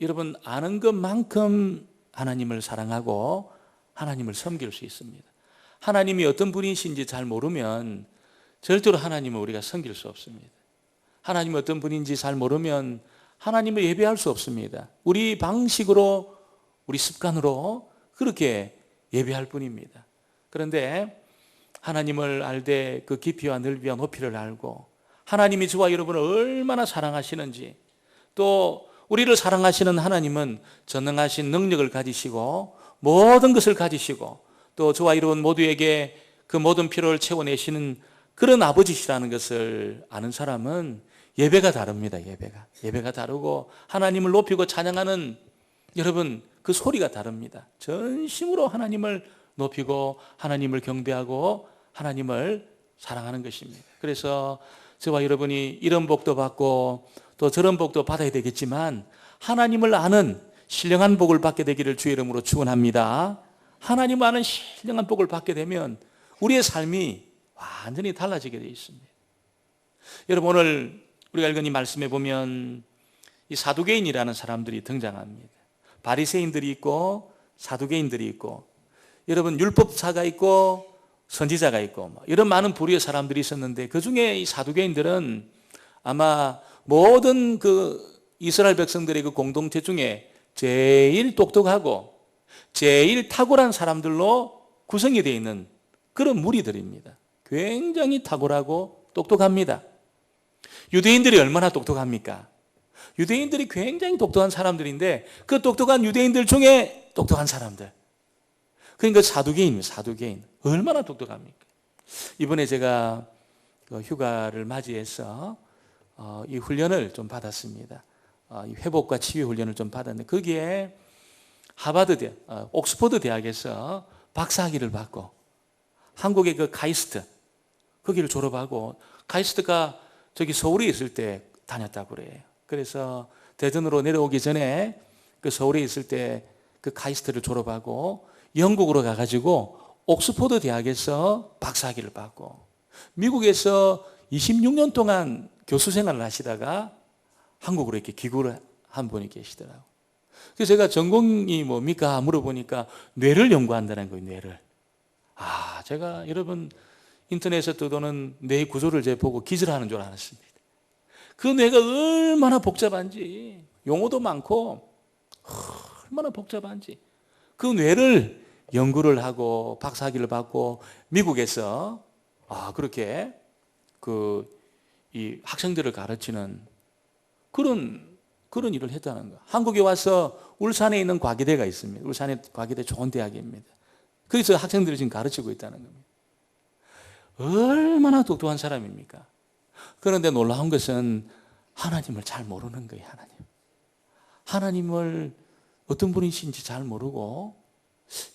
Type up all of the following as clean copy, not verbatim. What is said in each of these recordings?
여러분 아는 것만큼 하나님을 사랑하고 하나님을 섬길 수 있습니다. 하나님이 어떤 분이신지 잘 모르면 절대로 하나님을 우리가 섬길 수 없습니다. 하나님이 어떤 분인지 잘 모르면 하나님을 예배할 수 없습니다. 우리 방식으로, 우리 습관으로 그렇게 예배할 뿐입니다. 그런데 하나님을 알되 그 깊이와 넓이와 높이를 알고 하나님이 저와 여러분을 얼마나 사랑하시는지, 또 우리를 사랑하시는 하나님은 전능하신 능력을 가지시고 모든 것을 가지시고 또 저와 여러분 모두에게 그 모든 필요를 채워내시는 그런 아버지시라는 것을 아는 사람은 예배가 다릅니다. 예배가 다르고 하나님을 높이고 찬양하는 여러분 그 소리가 다릅니다. 전심으로 하나님을 높이고 하나님을 경배하고 하나님을 사랑하는 것입니다. 그래서 저와 여러분이 이런 복도 받고 또 저런 복도 받아야 되겠지만 하나님을 아는 신령한 복을 받게 되기를 주의 이름으로 축원합니다. 하나님을 아는 신령한 복을 받게 되면 우리의 삶이 완전히 달라지게 되어 있습니다. 여러분 오늘 우리가 읽은 이 말씀에 보면 이 사두개인이라는 사람들이 등장합니다. 바리새인들이 있고 사두개인들이 있고 여러분 율법사가 있고 선지자가 있고 이런 많은 부류의 사람들이 있었는데 그중에 이 사두개인들은 아마 모든 그 이스라엘 백성들의 그 공동체 중에 제일 똑똑하고 제일 탁월한 사람들로 구성이 되어 있는 그런 무리들입니다. 굉장히 탁월하고 똑똑합니다. 유대인들이 얼마나 똑똑합니까? 유대인들이 굉장히 똑똑한 사람들인데 그 똑똑한 유대인들 중에 똑똑한 사람들, 그러니까 사두개인입니다. 사두개인 얼마나 똑똑합니까? 이번에 제가 휴가를 맞이해서 이 훈련을 좀 받았습니다. 이 회복과 치유 훈련을 좀 받았는데 거기에 하버드 옥스퍼드 대학에서 박사학위를 받고 한국의 그 카이스트 거기를 졸업하고, 카이스트가 저기 서울에 있을 때 다녔다고 그래요. 그래서 대전으로 내려오기 전에 그 서울에 있을 때 그 카이스트를 졸업하고 영국으로 가가지고 옥스퍼드 대학에서 박사학위를 받고 미국에서 26년 동안 교수 생활을 하시다가 한국으로 이렇게 귀국을 한 분이 계시더라고요. 그래서 제가 전공이 뭡니까 물어보니까 뇌를 연구한다는 거예요. 뇌를. 제가 여러분 인터넷에 떠도는 뇌 구조를 제가 보고 기절하는 줄 알았습니다. 그 뇌가 얼마나 복잡한지, 용어도 많고 얼마나 복잡한지 그 뇌를 연구를 하고 박사학위를 받고 미국에서 그렇게 이 학생들을 가르치는 그런 일을 했다는 거예요. 한국에 와서 울산에 있는 과기대가 있습니다. 울산에 과기대 좋은 대학입니다. 그래서 학생들을 지금 가르치고 있다는 겁니다. 얼마나 똑똑한 사람입니까? 그런데 놀라운 것은 하나님을 잘 모르는 거예요. 하나님을 어떤 분이신지 잘 모르고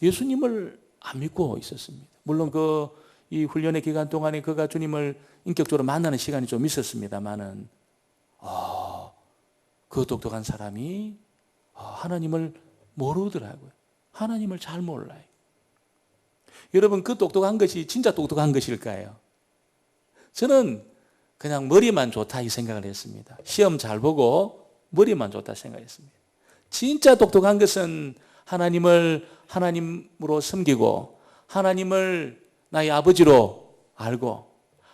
예수님을 안 믿고 있었습니다. 물론 이 훈련의 기간 동안에 그가 주님을 인격적으로 만나는 시간이 좀 있었습니다만은 그 똑똑한 사람이 하나님을 모르더라고요. 하나님을 잘 몰라요. 여러분 그 똑똑한 것이 진짜 똑똑한 것일까요? 저는 그냥 머리만 좋다 이 생각을 했습니다. 시험 잘 보고 머리만 좋다 생각했습니다. 진짜 똑똑한 것은 하나님을 하나님으로 섬기고 하나님을 나의 아버지로 알고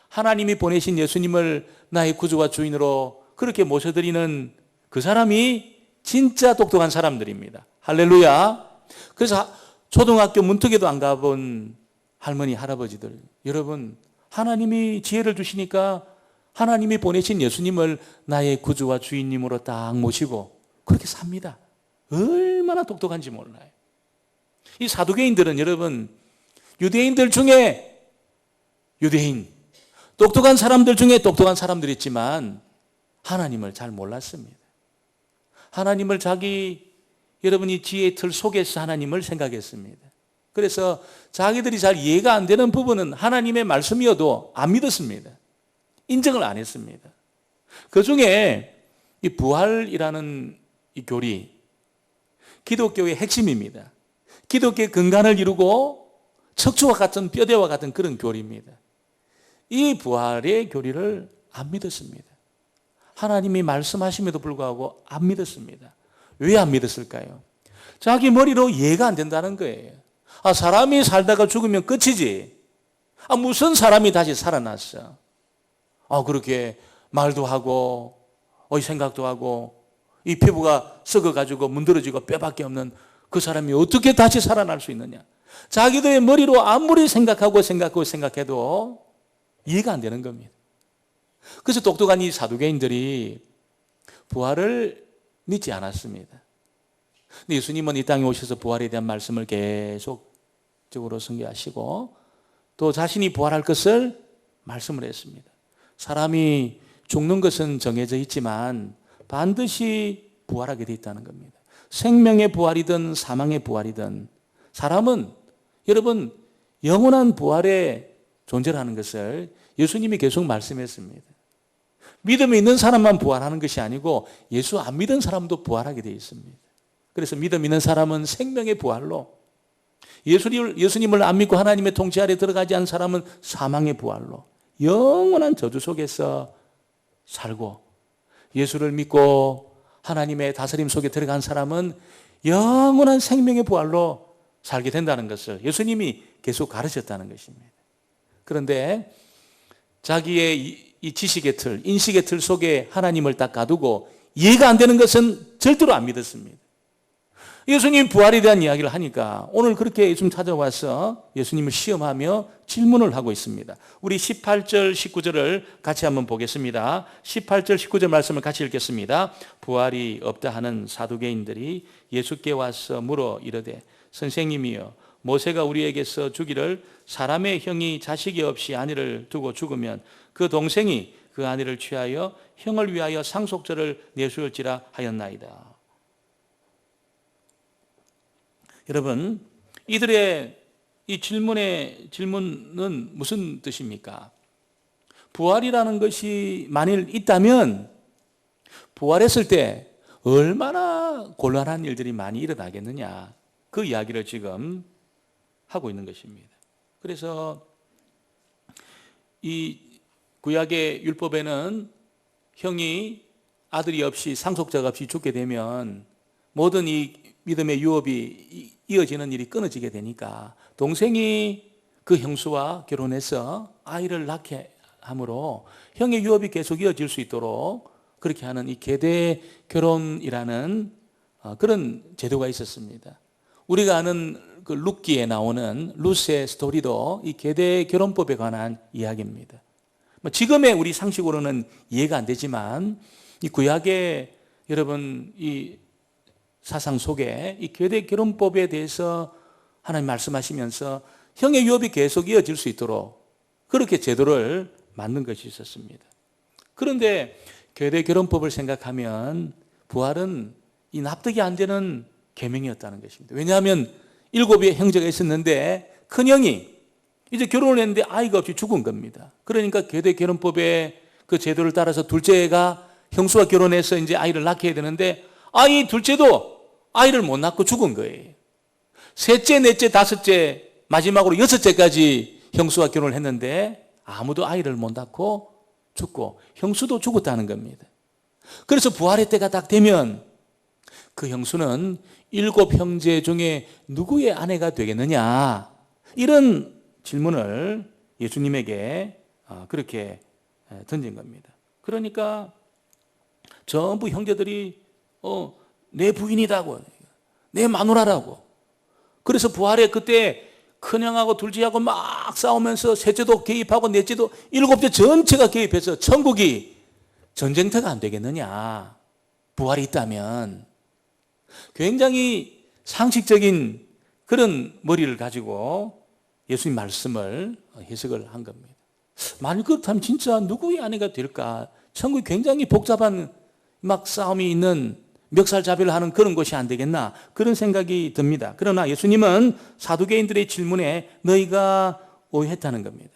하나님이 보내신 예수님을 나의 구주와 주인으로 그렇게 모셔드리는 그 사람이 진짜 똑똑한 사람들입니다. 할렐루야. 그래서 초등학교 문턱에도 안 가본 할머니, 할아버지들, 여러분 하나님이 지혜를 주시니까 하나님이 보내신 예수님을 나의 구주와 주인님으로 딱 모시고 그렇게 삽니다. 얼마나 똑똑한지 몰라요. 이 사두개인들은 여러분 유대인들 중에 유대인, 똑똑한 사람들 중에 똑똑한 사람들이 있지만 하나님을 잘 몰랐습니다. 하나님을 여러분이 지혜의 틀 속에서 하나님을 생각했습니다. 그래서 자기들이 잘 이해가 안 되는 부분은 하나님의 말씀이어도 안 믿었습니다. 인정을 안 했습니다. 그 중에 이 부활이라는 이 교리, 기독교의 핵심입니다. 기독교의 근간을 이루고 척추와 같은 뼈대와 같은 그런 교리입니다. 이 부활의 교리를 안 믿었습니다. 하나님이 말씀하심에도 불구하고 안 믿었습니다. 왜 안 믿었을까요? 자기 머리로 이해가 안 된다는 거예요. 사람이 살다가 죽으면 끝이지. 무슨 사람이 다시 살아났어. 그렇게 말도 하고 생각도 하고 이 피부가 썩어가지고 문드러지고 뼈밖에 없는 그 사람이 어떻게 다시 살아날 수 있느냐. 자기들의 머리로 아무리 생각해도 이해가 안 되는 겁니다. 그래서 똑똑한 이 사두개인들이 부활을 믿지 않았습니다. 근데 예수님은 이 땅에 오셔서 부활에 대한 말씀을 계속적으로 선교하시고 또 자신이 부활할 것을 말씀을 했습니다. 사람이 죽는 것은 정해져 있지만 반드시 부활하게 돼 있다는 겁니다. 생명의 부활이든 사망의 부활이든 사람은 여러분 영원한 부활의 존재라는 것을 예수님이 계속 말씀했습니다. 믿음이 있는 사람만 부활하는 것이 아니고 예수 안 믿은 사람도 부활하게 되어 있습니다. 그래서 믿음 있는 사람은 생명의 부활로, 예수님을 안 믿고 하나님의 통치 아래 들어가지 않은 사람은 사망의 부활로 영원한 저주 속에서 살고, 예수를 믿고 하나님의 다스림 속에 들어간 사람은 영원한 생명의 부활로 살게 된다는 것을 예수님이 계속 가르쳤다는 것입니다. 그런데 자기의 이 지식의 틀, 인식의 틀 속에 하나님을 딱 가두고 이해가 안 되는 것은 절대로 안 믿었습니다. 예수님 부활에 대한 이야기를 하니까 오늘 그렇게 예수님 찾아와서 예수님을 시험하며 질문을 하고 있습니다. 우리 18절, 19절을 같이 한번 보겠습니다. 18절, 19절 말씀을 같이 읽겠습니다. 부활이 없다 하는 사두개인들이 예수께 와서 물어 이르되 선생님이여 모세가 우리에게서 주기를 사람의 형이 자식이 없이 아내를 두고 죽으면 그 동생이 그 아내를 취하여 형을 위하여 상속절을 내수할지라 하였나이다. 여러분, 이들의 이 질문은 무슨 뜻입니까? 부활이라는 것이 만일 있다면 부활했을 때 얼마나 곤란한 일들이 많이 일어나겠느냐, 그 이야기를 지금 하고 있는 것입니다. 그래서 이 구약의 율법에는 형이 아들이 없이 상속자가 없이 죽게 되면 모든 이 믿음의 유업이 이어지는 일이 끊어지게 되니까 동생이 그 형수와 결혼해서 아이를 낳게 함으로 형의 유업이 계속 이어질 수 있도록 그렇게 하는 이 계대 결혼이라는 그런 제도가 있었습니다. 우리가 아는 그 룻기에 나오는 룻의 스토리도 이 계대 결혼법에 관한 이야기입니다. 지금의 우리 상식으로는 이해가 안 되지만 이 구약의 여러분 이 사상 속에 이 계대 결혼법에 대해서 하나님 말씀하시면서 형의 유업이 계속 이어질 수 있도록 그렇게 제도를 만든 것이 있었습니다. 그런데 계대 결혼법을 생각하면 부활은 이 납득이 안 되는 계명이었다는 것입니다. 왜냐하면 7의 형제가 있었는데 큰형이 이제 결혼을 했는데 아이가 없이 죽은 겁니다. 그러니까 계대 결혼법의 그 제도를 따라서 둘째가 형수와 결혼해서 이제 아이를 낳게 해야 되는데 이 둘째도 아이를 못 낳고 죽은 거예요. 셋째, 넷째, 다섯째, 마지막으로 여섯째까지 형수와 결혼을 했는데 아무도 아이를 못 낳고 죽고 형수도 죽었다는 겁니다. 그래서 부활의 때가 딱 되면 그 형수는 7 형제 중에 누구의 아내가 되겠느냐, 이런 질문을 예수님에게 그렇게 던진 겁니다. 그러니까 전부 형제들이 내 부인이라고, 내 마누라라고. 그래서 부활에 그때 큰형하고 둘째하고 막 싸우면서 셋째도 개입하고 넷째도 7째 전체가 개입해서 천국이 전쟁터가 안 되겠느냐, 부활이 있다면. 굉장히 상식적인 그런 머리를 가지고 예수님 말씀을 해석을 한 겁니다. 만일 그렇다면 진짜 누구의 아내가 될까? 천국이 굉장히 복잡한 막 싸움이 있는 멱살잡이를 하는 그런 것이 안 되겠나, 그런 생각이 듭니다. 그러나 예수님은 사두개인들의 질문에 너희가 오해했다는 겁니다.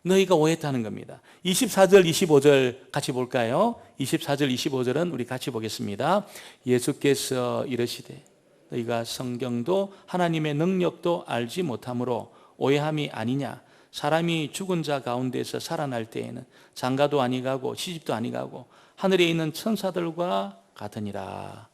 너희가 오해했다는 겁니다. 24절 25절 같이 볼까요? 24절 25절은 우리 같이 보겠습니다. 예수께서 이르시되 너희가 성경도 하나님의 능력도 알지 못함으로 오해함이 아니냐. 사람이 죽은 자 가운데서 살아날 때에는 장가도 아니가고 시집도 아니가고 하늘에 있는 천사들과 같으니라.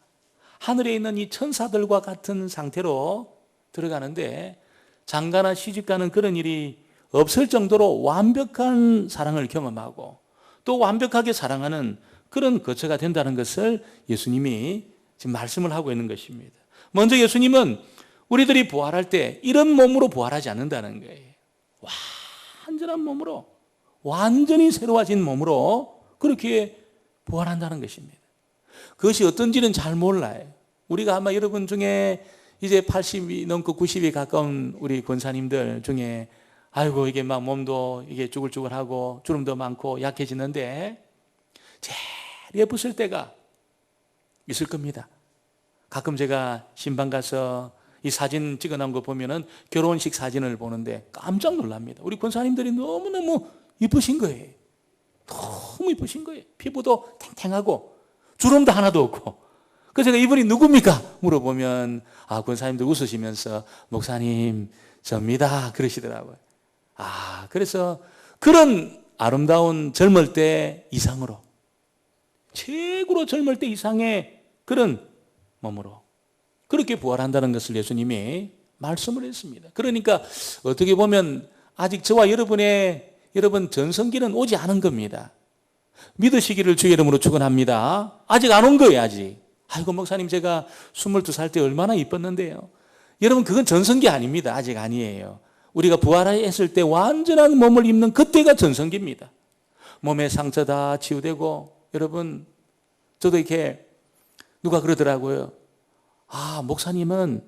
하늘에 있는 이 천사들과 같은 상태로 들어가는데 장가나 시집가는 그런 일이 없을 정도로 완벽한 사랑을 경험하고 또 완벽하게 사랑하는 그런 거처가 된다는 것을 예수님이 지금 말씀을 하고 있는 것입니다. 먼저 예수님은 우리들이 부활할 때 이런 몸으로 부활하지 않는다는 거예요. 완전한 몸으로, 완전히 새로워진 몸으로 그렇게 부활한다는 것입니다. 그것이 어떤지는 잘 몰라요. 우리가 아마 여러분 중에 이제 80이 넘고 90이 가까운 우리 권사님들 중에 아이고 이게 막 몸도 이게 쭈글쭈글하고 주름도 많고 약해지는데 제일 예쁘실 때가 있을 겁니다. 가끔 제가 신방 가서 이 사진 찍어놓은 거 보면은 결혼식 사진을 보는데 깜짝 놀랍니다. 우리 권사님들이 너무너무 이쁘신 거예요. 너무 이쁘신 거예요. 피부도 탱탱하고 주름도 하나도 없고. 그래서 제가 이분이 누굽니까? 물어보면 권사님들 웃으시면서 목사님 접니다 그러시더라고요. 그래서 그런 아름다운 젊을 때 이상으로 최고로 젊을 때 이상의 그런 몸으로 그렇게 부활한다는 것을 예수님이 말씀을 했습니다. 그러니까 어떻게 보면 아직 저와 여러분 전성기는 오지 않은 겁니다. 믿으시기를 주의 이름으로 축원합니다. 아직 안 온 거예요. 아직. 아이고 목사님 제가 22살 때 얼마나 이뻤는데요. 여러분 그건 전성기 아닙니다. 아직 아니에요. 우리가 부활했을 때 완전한 몸을 입는 그때가 전성기입니다. 몸의 상처 다 치유되고 여러분 저도 이렇게 누가 그러더라고요. 목사님은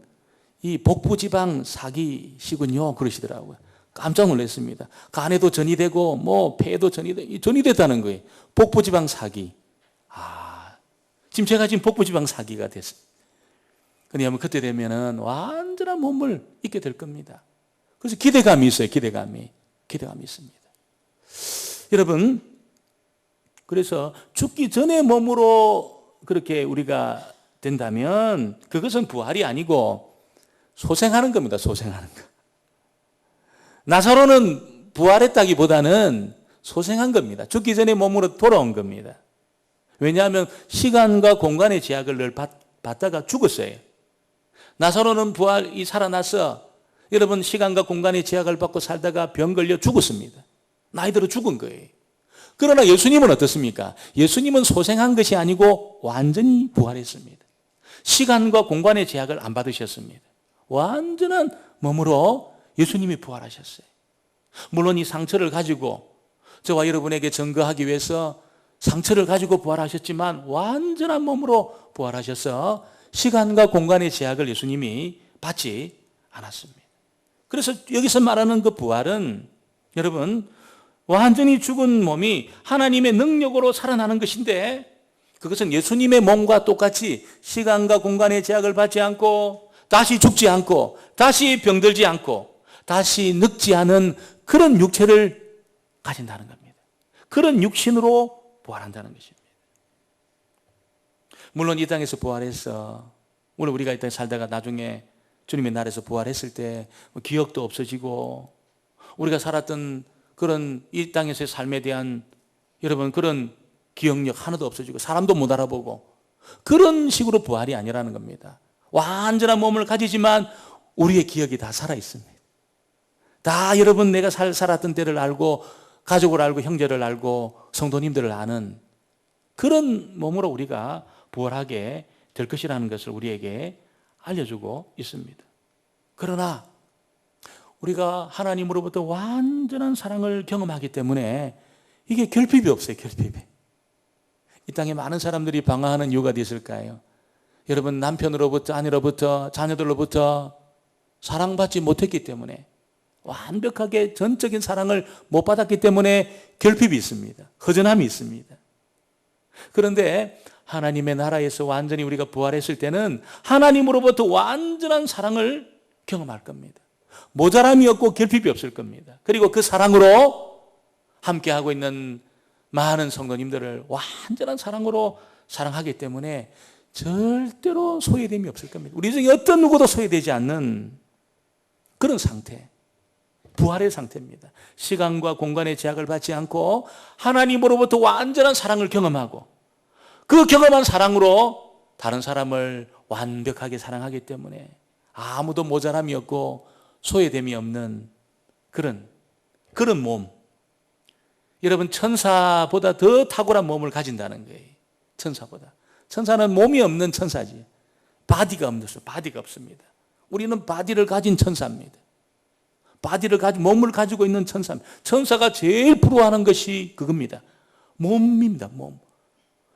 이 복부지방 사기시군요 그러시더라고요. 깜짝 놀랐습니다. 간에도 전이 되고 뭐 폐에도 전이 됐다는 거예요. 복부지방 사기. 지금 제가 복부지방 사기가 됐어요. 그러면 그때 되면은 완전한 몸을 입게 될 겁니다. 그래서 기대감이 있어요. 기대감이 있습니다. 여러분 그래서 죽기 전의 몸으로 그렇게 우리가 된다면 그것은 부활이 아니고 소생하는 겁니다. 소생하는 거. 나사로는 부활했다기보다는 소생한 겁니다. 죽기 전에 몸으로 돌아온 겁니다. 왜냐하면 시간과 공간의 제약을 늘 받다가 죽었어요. 나사로는 부활이 살아나서 여러분 시간과 공간의 제약을 받고 살다가 병 걸려 죽었습니다. 나이 들어 죽은 거예요. 그러나 예수님은 어떻습니까? 예수님은 소생한 것이 아니고 완전히 부활했습니다. 시간과 공간의 제약을 안 받으셨습니다. 완전한 몸으로 예수님이 부활하셨어요. 물론 이 상처를 가지고 저와 여러분에게 증거하기 위해서 상처를 가지고 부활하셨지만 완전한 몸으로 부활하셔서 시간과 공간의 제약을 예수님이 받지 않았습니다. 그래서 여기서 말하는 그 부활은 여러분 완전히 죽은 몸이 하나님의 능력으로 살아나는 것인데 그것은 예수님의 몸과 똑같이 시간과 공간의 제약을 받지 않고 다시 죽지 않고 다시 병들지 않고 다시 늙지 않은 그런 육체를 가진다는 겁니다. 그런 육신으로 부활한다는 것입니다. 물론 이 땅에서 부활해서 물론 우리가 이 땅에 살다가 나중에 주님의 날에서 부활했을 때 기억도 없어지고 우리가 살았던 그런 이 땅에서의 삶에 대한 여러분 그런 기억력 하나도 없어지고 사람도 못 알아보고 그런 식으로 부활이 아니라는 겁니다. 완전한 몸을 가지지만 우리의 기억이 다 살아있습니다. 다 여러분 내가 살았던 때를 알고 가족을 알고 형제를 알고 성도님들을 아는 그런 몸으로 우리가 부활하게 될 것이라는 것을 우리에게 알려주고 있습니다. 그러나 우리가 하나님으로부터 완전한 사랑을 경험하기 때문에 이게 결핍이 없어요. 결핍이. 이 땅에 많은 사람들이 방황하는 이유가 있을까요? 여러분 남편으로부터 아내로부터 자녀들로부터 사랑받지 못했기 때문에 완벽하게 전적인 사랑을 못 받았기 때문에 결핍이 있습니다. 허전함이 있습니다. 그런데 하나님의 나라에서 완전히 우리가 부활했을 때는 하나님으로부터 완전한 사랑을 경험할 겁니다. 모자람이 없고 결핍이 없을 겁니다. 그리고 그 사랑으로 함께하고 있는 많은 성도님들을 완전한 사랑으로 사랑하기 때문에 절대로 소외됨이 없을 겁니다. 우리 중에 어떤 누구도 소외되지 않는 그런 상태, 부활의 상태입니다. 시간과 공간의 제약을 받지 않고 하나님으로부터 완전한 사랑을 경험하고 그 경험한 사랑으로 다른 사람을 완벽하게 사랑하기 때문에 아무도 모자람이 없고 소외됨이 없는 그런 몸. 여러분, 천사보다 더 탁월한 몸을 가진다는 거예요. 천사보다. 천사는 몸이 없는 천사지. 바디가 없습니다. 우리는 바디를 가진 천사입니다. 몸을 가지고 있는 천사입니다. 천사가 제일 부러워하는 것이 그겁니다. 몸입니다, 몸.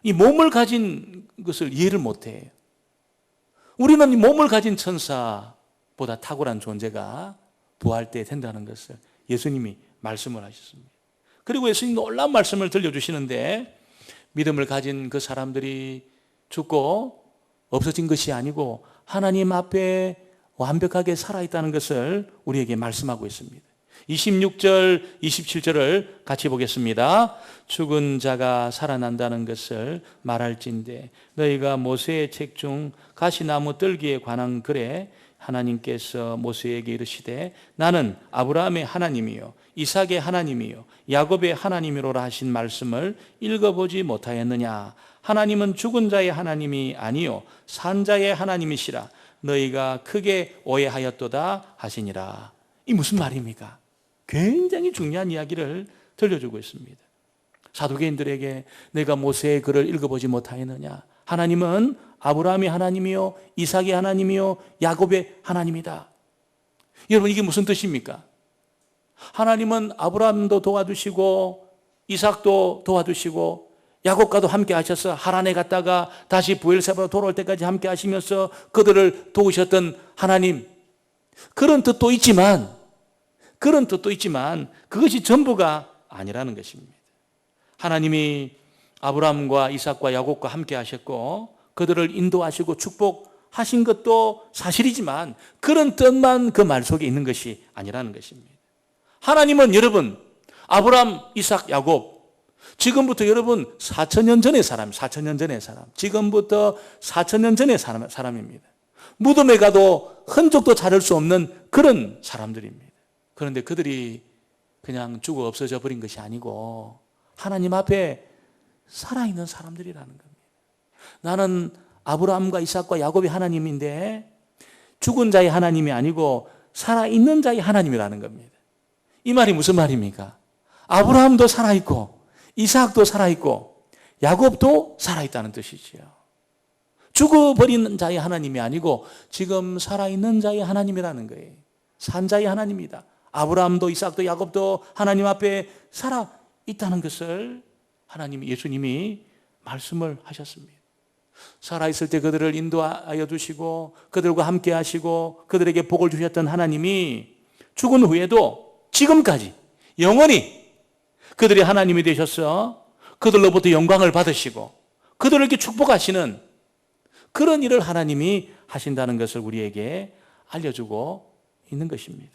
이 몸을 가진 것을 이해를 못해요. 우리는 이 몸을 가진 천사보다 탁월한 존재가 부활 때 된다는 것을 예수님이 말씀을 하셨습니다. 그리고 예수님 놀라운 말씀을 들려주시는데, 믿음을 가진 그 사람들이 죽고 없어진 것이 아니고 하나님 앞에 완벽하게 살아있다는 것을 우리에게 말씀하고 있습니다. 26절, 27절을 같이 보겠습니다. 죽은 자가 살아난다는 것을 말할진대 너희가 모세의 책 중 가시나무 뜰기에 관한 글에 하나님께서 모세에게 이르시되 나는 아브라함의 하나님이요 이삭의 하나님이요 야곱의 하나님이로라 하신 말씀을 읽어보지 못하였느냐. 하나님은 죽은 자의 하나님이 아니요 산 자의 하나님이시라. 너희가 크게 오해하였도다 하시니라. 이 무슨 말입니까? 굉장히 중요한 이야기를 들려주고 있습니다. 사두개인들에게 내가 모세의 글을 읽어보지 못하였느냐. 하나님은 아브라함의 하나님이요 이삭의 하나님이요 야곱의 하나님이다. 여러분, 이게 무슨 뜻입니까? 하나님은 아브라함도 도와주시고 이삭도 도와주시고 야곱과도 함께 하셔서 하란에 갔다가 다시 부엘세바로 돌아올 때까지 함께 하시면서 그들을 도우셨던 하나님, 그런 뜻도 있지만 그것이 전부가 아니라는 것입니다. 하나님이 아브라함과 이삭과 야곱과 함께 하셨고 그들을 인도하시고 축복하신 것도 사실이지만 그런 뜻만 그 말 속에 있는 것이 아니라는 것입니다. 하나님은 여러분, 아브라함, 이삭, 야곱, 지금부터 여러분 4,000년 전의 사람, 지금부터 4,000년 전의 사람입니다. 무덤에 가도 흔적도 찾을 수 없는 그런 사람들입니다. 그런데 그들이 그냥 죽어 없어져 버린 것이 아니고 하나님 앞에 살아있는 사람들이라는 겁니다. 나는 아브라함과 이삭과 야곱의 하나님인데 죽은 자의 하나님이 아니고 살아있는 자의 하나님이라는 겁니다. 이 말이 무슨 말입니까? 아브라함도 살아있고 이삭도 살아있고 야곱도 살아있다는 뜻이지요. 죽어버린 자의 하나님이 아니고 지금 살아있는 자의 하나님이라는 거예요. 산 자의 하나님이다. 아브라함도 이삭도 야곱도 하나님 앞에 살아있다는 것을 하나님이, 예수님이 말씀을 하셨습니다. 살아있을 때 그들을 인도하여 주시고 그들과 함께 하시고 그들에게 복을 주셨던 하나님이 죽은 후에도 지금까지 영원히 그들이 하나님이 되셔서 그들로부터 영광을 받으시고 그들을 이렇게 축복하시는 그런 일을 하나님이 하신다는 것을 우리에게 알려주고 있는 것입니다.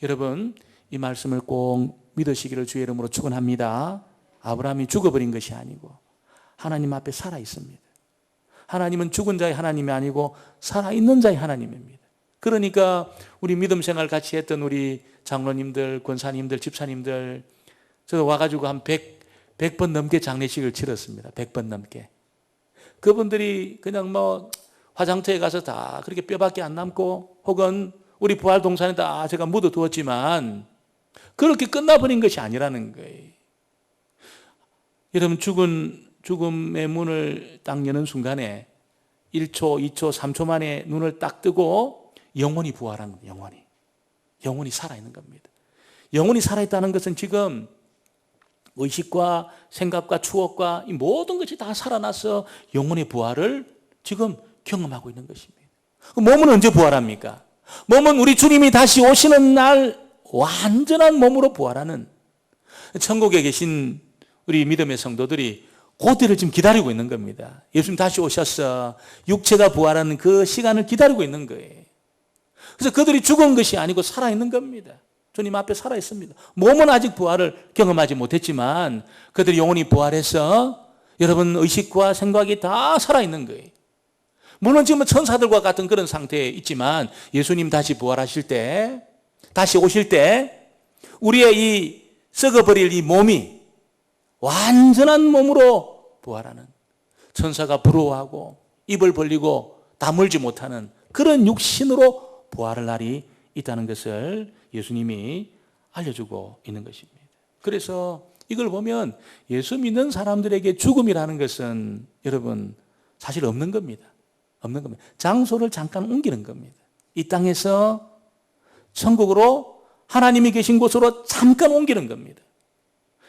여러분, 이 말씀을 꼭 믿으시기를 주의 이름으로 축원합니다. 아브라함이 죽어버린 것이 아니고 하나님 앞에 살아있습니다. 하나님은 죽은 자의 하나님이 아니고 살아있는 자의 하나님입니다. 그러니까 우리 믿음 생활 같이 했던 우리 장로님들, 권사님들, 집사님들, 저도 와가지고 한 100번 넘게 장례식을 치렀습니다. 100번 넘게. 그분들이 그냥 뭐 화장터에 가서 다 그렇게 뼈밖에 안 남고 혹은 우리 부활동산에 다 제가 묻어두었지만 그렇게 끝나버린 것이 아니라는 거예요. 여러분, 죽음의 문을 딱 여는 순간에 1초, 2초, 3초 만에 눈을 딱 뜨고 영원히 부활한 겁니다. 영원히 살아있는 겁니다. 영원히 살아있다는 것은 지금 의식과 생각과 추억과 이 모든 것이 다 살아나서 영혼의 부활을 지금 경험하고 있는 것입니다. 몸은 언제 부활합니까? 몸은 우리 주님이 다시 오시는 날 완전한 몸으로 부활하는, 천국에 계신 우리 믿음의 성도들이 그때를 지금 기다리고 있는 겁니다. 예수님 다시 오셔서 육체가 부활하는 그 시간을 기다리고 있는 거예요. 그래서 그들이 죽은 것이 아니고 살아있는 겁니다. 주님 앞에 살아있습니다. 몸은 아직 부활을 경험하지 못했지만 그들이 영혼이 부활해서 여러분 의식과 생각이 다 살아있는 거예요. 물론 지금은 천사들과 같은 그런 상태에 있지만 예수님 다시 부활하실 때, 다시 오실 때 우리의 이 썩어버릴 이 몸이 완전한 몸으로 부활하는, 천사가 부러워하고 입을 벌리고 다물지 못하는 그런 육신으로 부활할 날이 있다는 것을 예수님이 알려주고 있는 것입니다. 그래서 이걸 보면 예수 믿는 사람들에게 죽음이라는 것은 여러분 사실 없는 겁니다. 없는 겁니다. 장소를 잠깐 옮기는 겁니다. 이 땅에서 천국으로 하나님이 계신 곳으로 잠깐 옮기는 겁니다.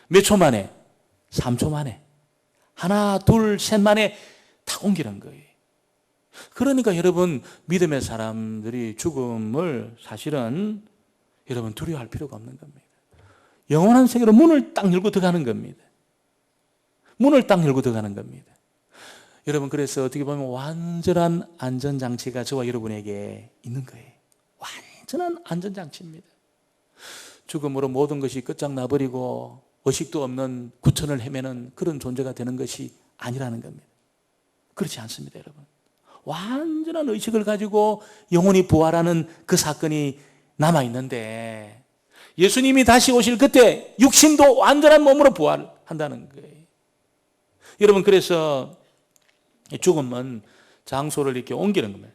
몇 초 만에? 3초 만에. 하나, 둘, 셋 만에 다 옮기는 거예요. 그러니까 여러분 믿음의 사람들이 죽음을 사실은 여러분 두려워할 필요가 없는 겁니다. 영원한 세계로 문을 딱 열고 들어가는 겁니다. 문을 딱 열고 들어가는 겁니다. 여러분 그래서 어떻게 보면 완전한 안전장치가 저와 여러분에게 있는 거예요. 완전한 안전장치입니다. 죽음으로 모든 것이 끝장나버리고 의식도 없는 구천을 헤매는 그런 존재가 되는 것이 아니라는 겁니다. 그렇지 않습니다, 여러분. 완전한 의식을 가지고 영혼이 부활하는 그 사건이 남아있는데 예수님이 다시 오실 그때 육신도 완전한 몸으로 부활한다는 거예요. 여러분 그래서 죽음은 장소를 이렇게 옮기는 겁니다.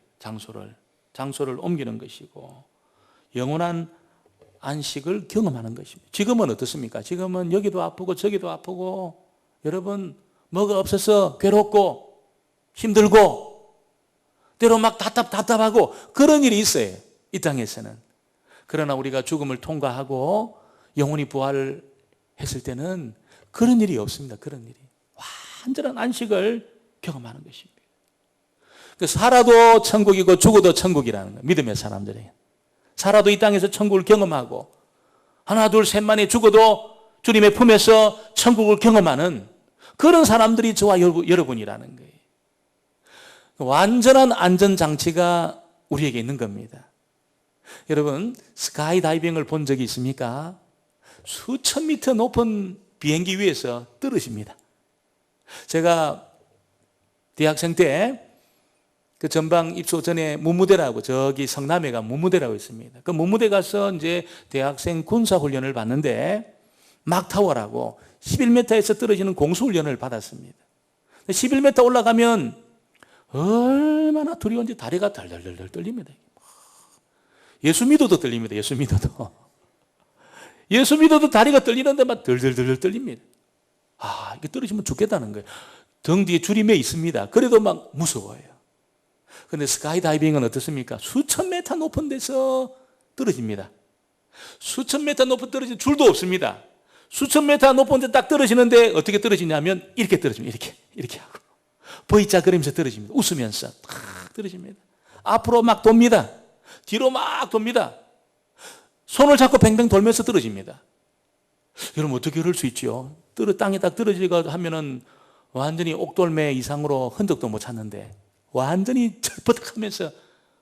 장소를 옮기는 것이고 영원한 안식을 경험하는 것입니다. 지금은 어떻습니까? 지금은 여기도 아프고 저기도 아프고 여러분 뭐가 없어서 괴롭고 힘들고 때로 막 답답하고 그런 일이 있어요. 이 땅에서는. 그러나 우리가 죽음을 통과하고 영혼이 부활을 했을 때는 그런 일이 없습니다. 그런 일이. 완전한 안식을 경험하는 것입니다. 살아도 천국이고 죽어도 천국이라는 거예요. 믿음의 사람들에게. 살아도 이 땅에서 천국을 경험하고 하나 둘 셋 만에 죽어도 주님의 품에서 천국을 경험하는 그런 사람들이 저와 여러분이라는 거예요. 완전한 안전장치가 우리에게 있는 겁니다. 여러분 스카이 다이빙을 본 적이 있습니까? 수천 미터 높은 비행기 위에서 떨어집니다. 제가 대학생 때 그 전방 입소 전에 문무대라고 저기 성남에가 문무대라고 있습니다. 그 문무대 가서 이제 대학생 군사훈련을 받는데 막타워라고 11m에서 떨어지는 공수훈련을 받았습니다. 11m 올라가면 얼마나 두려운지 다리가 덜덜덜 떨립니다. 예수 믿어도 떨립니다. 예수 믿어도. 예수 믿어도 다리가 떨리는데 막 덜덜덜 떨립니다. 이게 떨어지면 죽겠다는 거예요. 등 뒤에 줄이 매 있습니다. 그래도 막 무서워요. 그런데 스카이다이빙은 어떻습니까? 수천 메타 높은 데서 떨어집니다. 수천 메타 높은 떨어지는 줄도 없습니다. 수천 메타 높은 데 딱 떨어지는데 어떻게 떨어지냐면 이렇게 떨어집니다. 이렇게 하고 V자 그리면서 떨어집니다. 웃으면서 탁 떨어집니다. 앞으로 막 돕니다. 뒤로 막 돕니다. 손을 잡고 뱅뱅 돌면서 떨어집니다. 여러분 어떻게 그럴 수 있죠? 땅에 딱 떨어지고 하면은 완전히 옥돌매 이상으로 흔적도 못 찾는데 완전히 절버덕하면서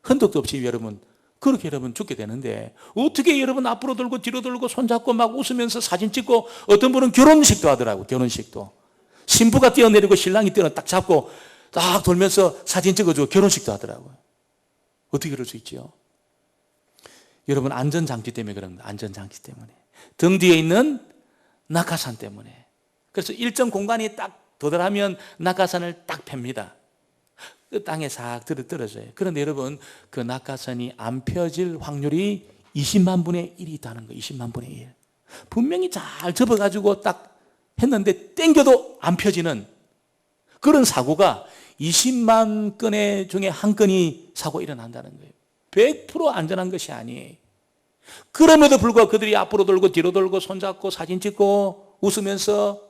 흔적도 없이 여러분 그렇게 여러분 죽게 되는데 어떻게 여러분 앞으로 돌고 뒤로 돌고 손잡고 막 웃으면서 사진 찍고 어떤 분은 결혼식도 하더라고요. 결혼식도 신부가 뛰어내리고 신랑이 딱 잡고 딱 돌면서 사진 찍어주고 결혼식도 하더라고요. 어떻게 그럴 수 있죠? 여러분 안전장치 때문에 그런 겁니다. 안전장치 때문에 등 뒤에 있는 낙하산 때문에. 그래서 일정 공간이 딱 도달하면 낙하산을 딱 팹니다. 그 땅에 싹 떨어져요. 그런데 여러분 그 낙하산이 안 펴질 확률이 20만 분의 1이 있다는 거예요. 20만 분의 1. 분명히 잘 접어가지고 딱 했는데 땡겨도 안 펴지는 그런 사고가 20만 건의 중에 한 건이 사고 일어난다는 거예요. 100% 안전한 것이 아니에요. 그럼에도 불구하고 그들이 앞으로 돌고 뒤로 돌고 손잡고 사진 찍고 웃으면서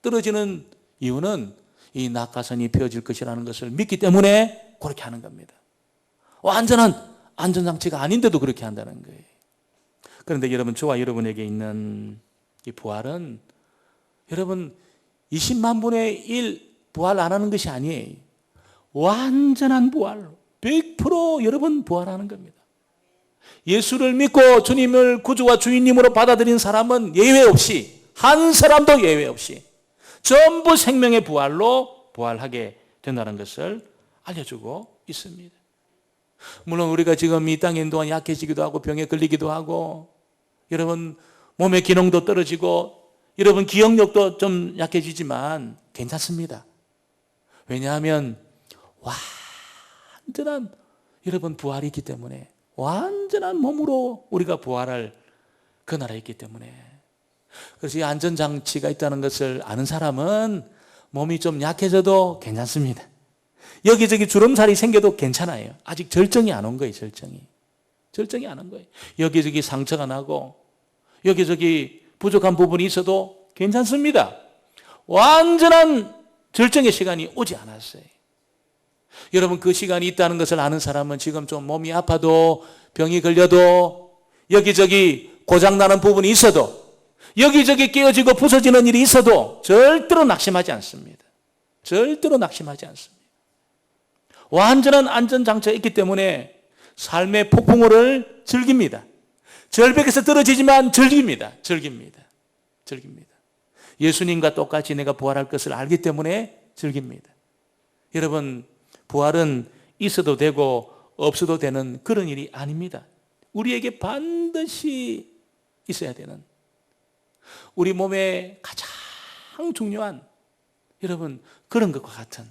떨어지는 이유는 이 낙하산이 펴질 것이라는 것을 믿기 때문에 그렇게 하는 겁니다. 완전한 안전장치가 아닌데도 그렇게 한다는 거예요. 그런데 여러분 저와 여러분에게 있는 이 부활은 여러분 20만 분의 1 부활 안 하는 것이 아니에요. 완전한 부활 100% 여러분 부활하는 겁니다. 예수를 믿고 주님을 구주와 주인님으로 받아들인 사람은 예외 없이 한 사람도 예외 없이 전부 생명의 부활로 부활하게 된다는 것을 알려주고 있습니다. 물론 우리가 지금 이 땅에 있는 동안 약해지기도 하고 병에 걸리기도 하고 여러분 몸의 기능도 떨어지고 여러분 기억력도 좀 약해지지만 괜찮습니다. 왜냐하면 완전한 여러분 부활이 있기 때문에, 완전한 몸으로 우리가 부활할 그 나라에 있기 때문에, 그래서 이 안전장치가 있다는 것을 아는 사람은 몸이 좀 약해져도 괜찮습니다. 여기저기 주름살이 생겨도 괜찮아요. 아직 절정이 안 온 거예요. 절정이 안 온 거예요. 여기저기 상처가 나고 여기저기 부족한 부분이 있어도 괜찮습니다. 완전한 절정의 시간이 오지 않았어요. 여러분, 그 시간이 있다는 것을 아는 사람은 지금 좀 몸이 아파도, 병이 걸려도, 여기저기 고장나는 부분이 있어도, 여기저기 깨어지고 부서지는 일이 있어도 절대로 낙심하지 않습니다. 절대로 낙심하지 않습니다. 완전한 안전장치가 있기 때문에 삶의 폭풍우를 즐깁니다. 절벽에서 떨어지지만 즐깁니다. 예수님과 똑같이 내가 부활할 것을 알기 때문에 즐깁니다. 여러분, 부활은 있어도 되고 없어도 되는 그런 일이 아닙니다. 우리에게 반드시 있어야 되는, 우리 몸에 가장 중요한, 여러분, 그런 것과 같은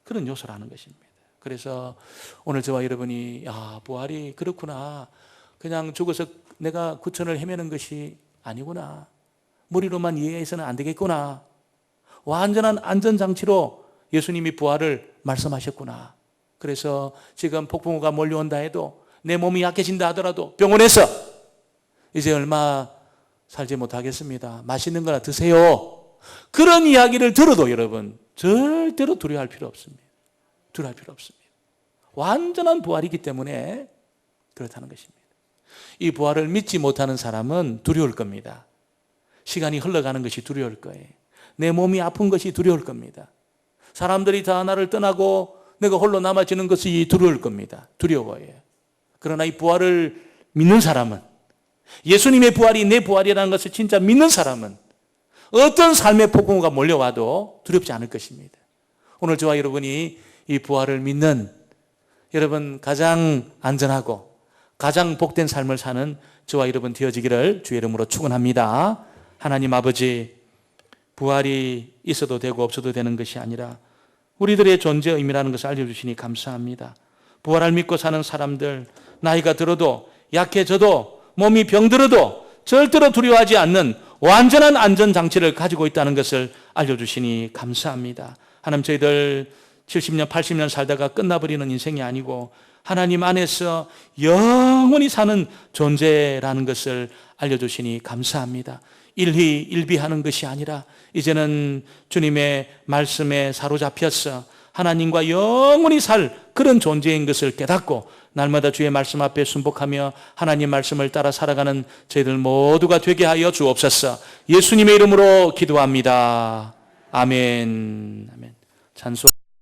그런 요소라는 것입니다. 그래서 오늘 저와 여러분이, 부활이 그렇구나, 그냥 죽어서 내가 구천을 헤매는 것이 아니구나, 머리로만 이해해서는 안 되겠구나, 완전한 안전장치로 예수님이 부활을 말씀하셨구나. 그래서 지금 폭풍우가 몰려온다 해도, 내 몸이 약해진다 하더라도 병원에서 이제 얼마 살지 못하겠습니다, 맛있는 거나 드세요, 그런 이야기를 들어도 여러분 절대로 두려워할 필요 없습니다. 완전한 부활이기 때문에 그렇다는 것입니다. 이 부활을 믿지 못하는 사람은 두려울 겁니다. 시간이 흘러가는 것이 두려울 거예요. 내 몸이 아픈 것이 두려울 겁니다. 사람들이 다 나를 떠나고 내가 홀로 남아지는 것이 두려울 겁니다. 두려워요. 그러나 이 부활을 믿는 사람은, 예수님의 부활이 내 부활이라는 것을 진짜 믿는 사람은 어떤 삶의 폭풍우가 몰려와도 두렵지 않을 것입니다. 오늘 저와 여러분이 이 부활을 믿는, 여러분 가장 안전하고 가장 복된 삶을 사는 저와 여러분 되어지기를 주의 이름으로 축원합니다. 하나님 아버지, 부활이 있어도 되고 없어도 되는 것이 아니라 우리들의 존재 의미라는 것을 알려주시니 감사합니다. 부활을 믿고 사는 사람들, 나이가 들어도 약해져도 몸이 병들어도 절대로 두려워하지 않는 완전한 안전장치를 가지고 있다는 것을 알려주시니 감사합니다. 하나님, 저희들 70년 80년 살다가 끝나버리는 인생이 아니고 하나님 안에서 영원히 사는 존재라는 것을 알려주시니 감사합니다. 일희일비하는 것이 아니라 이제는 주님의 말씀에 사로잡혀서 하나님과 영원히 살 그런 존재인 것을 깨닫고 날마다 주의 말씀 앞에 순복하며 하나님 말씀을 따라 살아가는 저희들 모두가 되게 하여 주옵소서. 예수님의 이름으로 기도합니다. 아멘. 찬송.